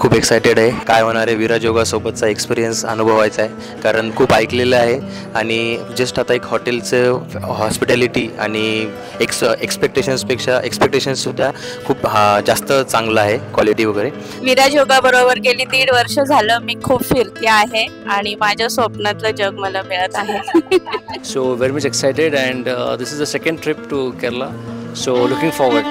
खूप एक्सायटेड आहे काय होणार आहे विराज योगा सोबतचा एक्सपिरियन्स अनुभवायचा आहे, कारण खूप ऐकलेलं आहे आणि जस्ट आता एक हॉटेलचं हॉस्पिटॅलिटी आणि एक्सपेक्टेशन्ससुद्धा खूप जास्त चांगलं आहे, क्वालिटी वगैरे. विराज योगा बरोबर गेली 1.5 वर्ष झालं मी खूप फिरते आहे आणि माझ्या स्वप्नातलं जग मला मिळत आहे. So very much excited and this is the second trip to Kerala, so looking forward.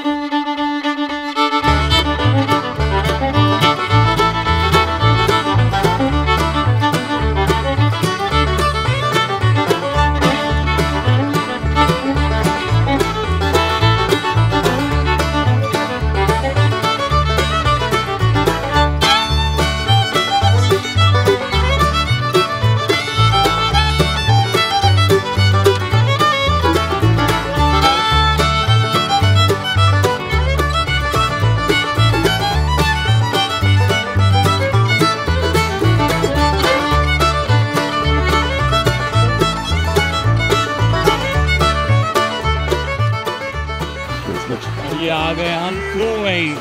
ये आ गए हम कुवैत.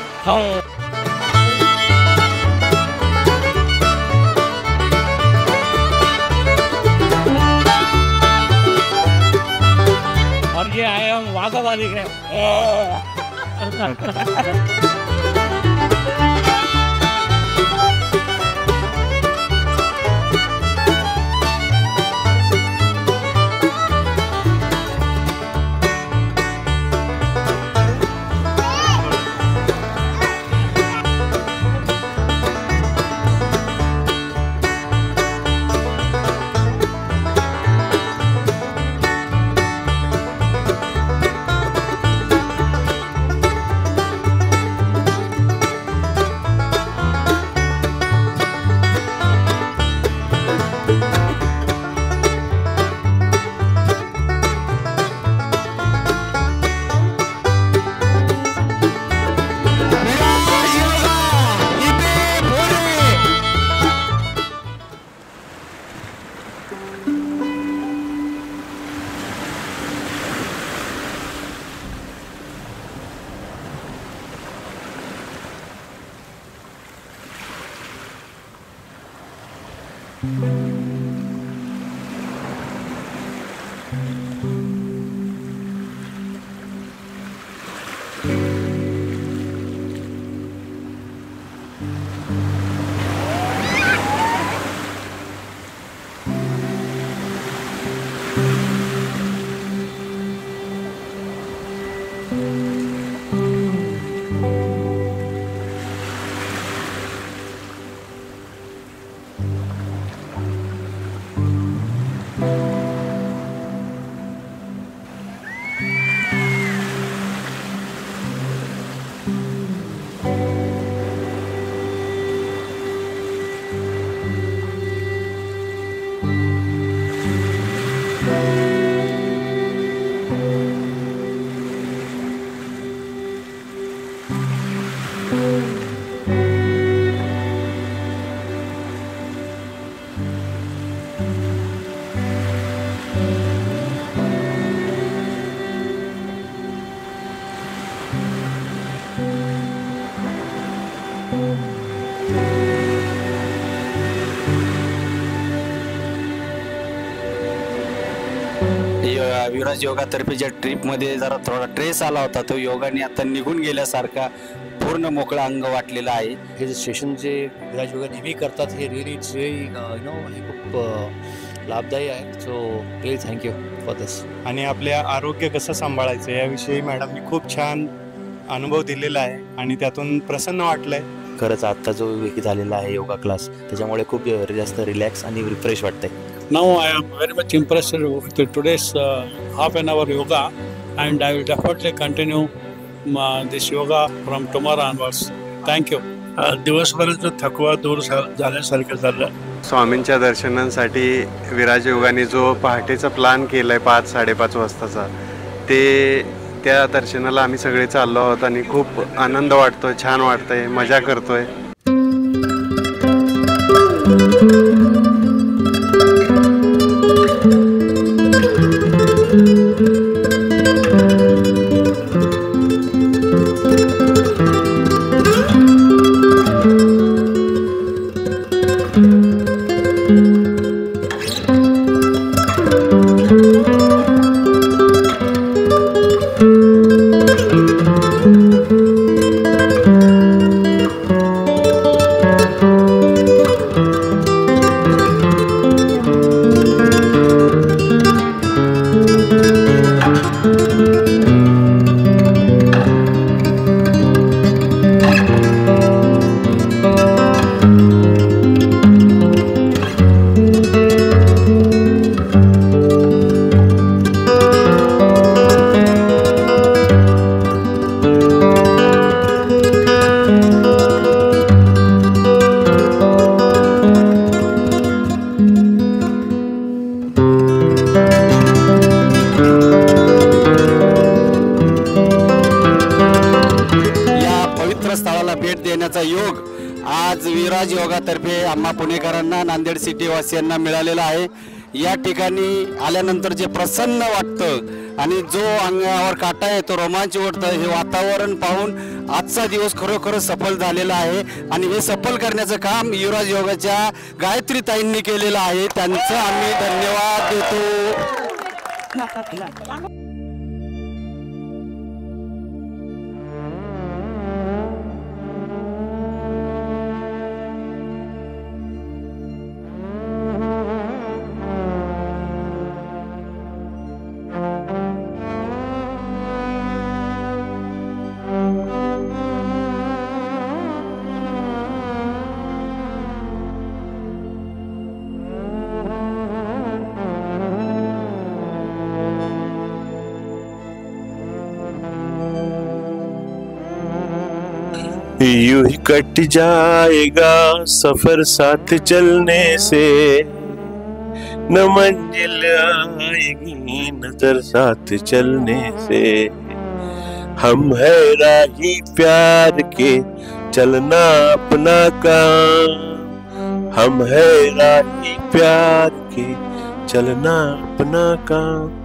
और ये आए हम वाघाबादी के. विराज योगातर्फेच्या ट्रिपमध्ये जरा थोडा ट्रेस आला होता, तो योगाने आता निघून गेल्यासारखा पूर्ण मोकळा अंग वाटलेला आहे. हे जे सेशन जे विराज योगा नेहमी करतात हे रिअली इट्स व्हेरी हे खूप लाभदायी आहे. सो रिअली थँक्यू फॉर दिस. आणि आपल्या आरोग्य कसं सांभाळायचं याविषयी मॅडमनी खूप छान अनुभव दिलेला आहे आणि त्यातून प्रसन्न वाटलंय. खरंच आत्ता जो झालेला आहे योगा क्लास त्याच्यामुळे खूप जास्त रिलॅक्स आणि रिफ्रेश वाटतंय. Now I am very much impressed with today's half an hour yoga, and I will definitely continue this yoga from tomorrow onwards. Thank you. दिवसभराचा थकवा दूर झाल्यासारखं झालं. स्वामींच्या दर्शनांसाठी विराज योगाने जो पहाटेचा प्लॅन केलाय 5-5:30 वाजताचा, ते त्या दर्शनाला आम्ही सगळे चाललो आहोत आणि खूप आनंद वाटतोय, छान वाटतंय, मजा करतोय. भेट देण्याचा योग आज विराज योगातर्फे आम्हा पुणेकरांना, नांदेड सिटीवासियांना मिळालेला आहे. या ठिकाणी आल्यानंतर जे प्रसन्न वाटतं आणि जो अंगावर काटा येतो, रोमांच वाटतं, हे वातावरण पाहून आजचा दिवस खरोखर सफल झालेला आहे. आणि हे सफल करण्याचं काम युवराज योगाच्या गायत्री ताईंनी केलेलं आहे. त्यांचं आम्ही धन्यवाद देतो. यूं ही कट जाएगा सफर साथ चलने से, न मंजिल आएगी नजर साथ चलने से. हम है राही प्यार के चलना अपना काम, हम है राही प्यार के चलना अपना काम.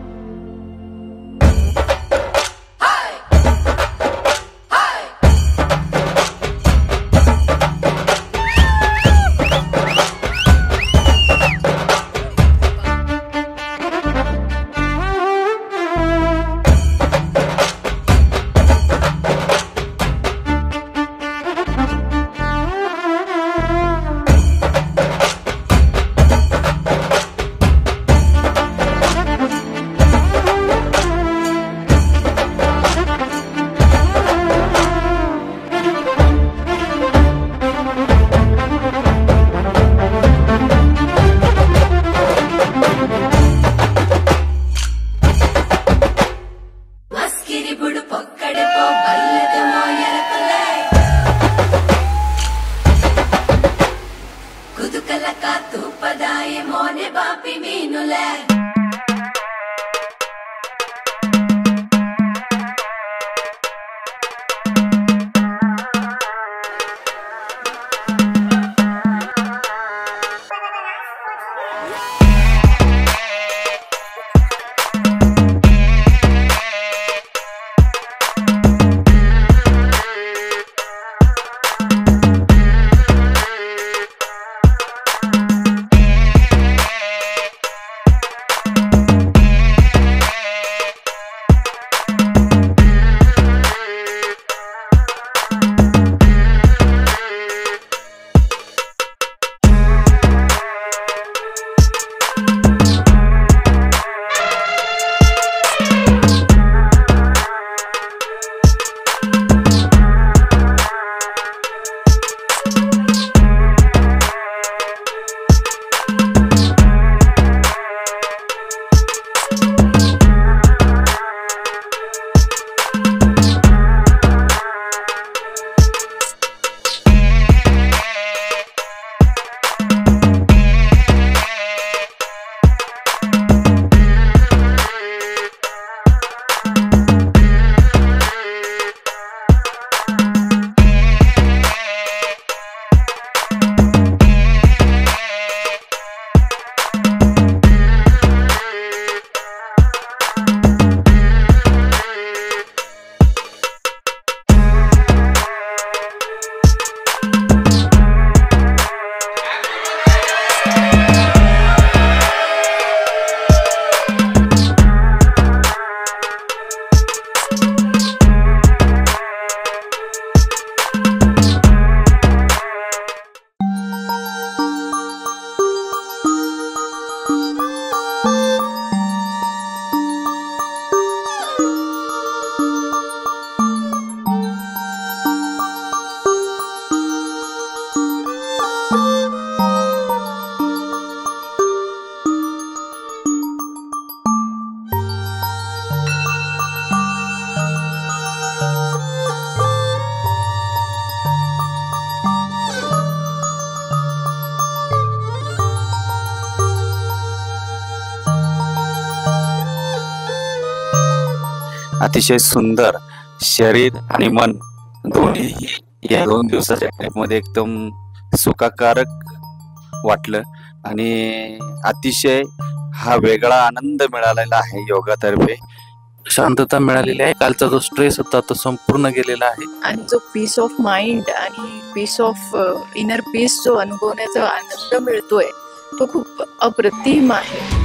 अतिशय सुंदर शरीर आणि मन दोन्ही या 2 दिवसाच्या ट्रिपमध्ये एकदम सुखकारक वाटलं आणि अतिशय हा वेगळा आनंद मिळालेला आहे योगातर्फे. शांतता मिळालेली आहे. कालचा जो स्ट्रेस होता तो संपूर्ण गेलेला आहे आणि जो पीस ऑफ माइंड आणि पीस ऑफ इनर पीस जो अनुभवण्याचा आनंद मिळतोय तो खूप अप्रतिम आहे.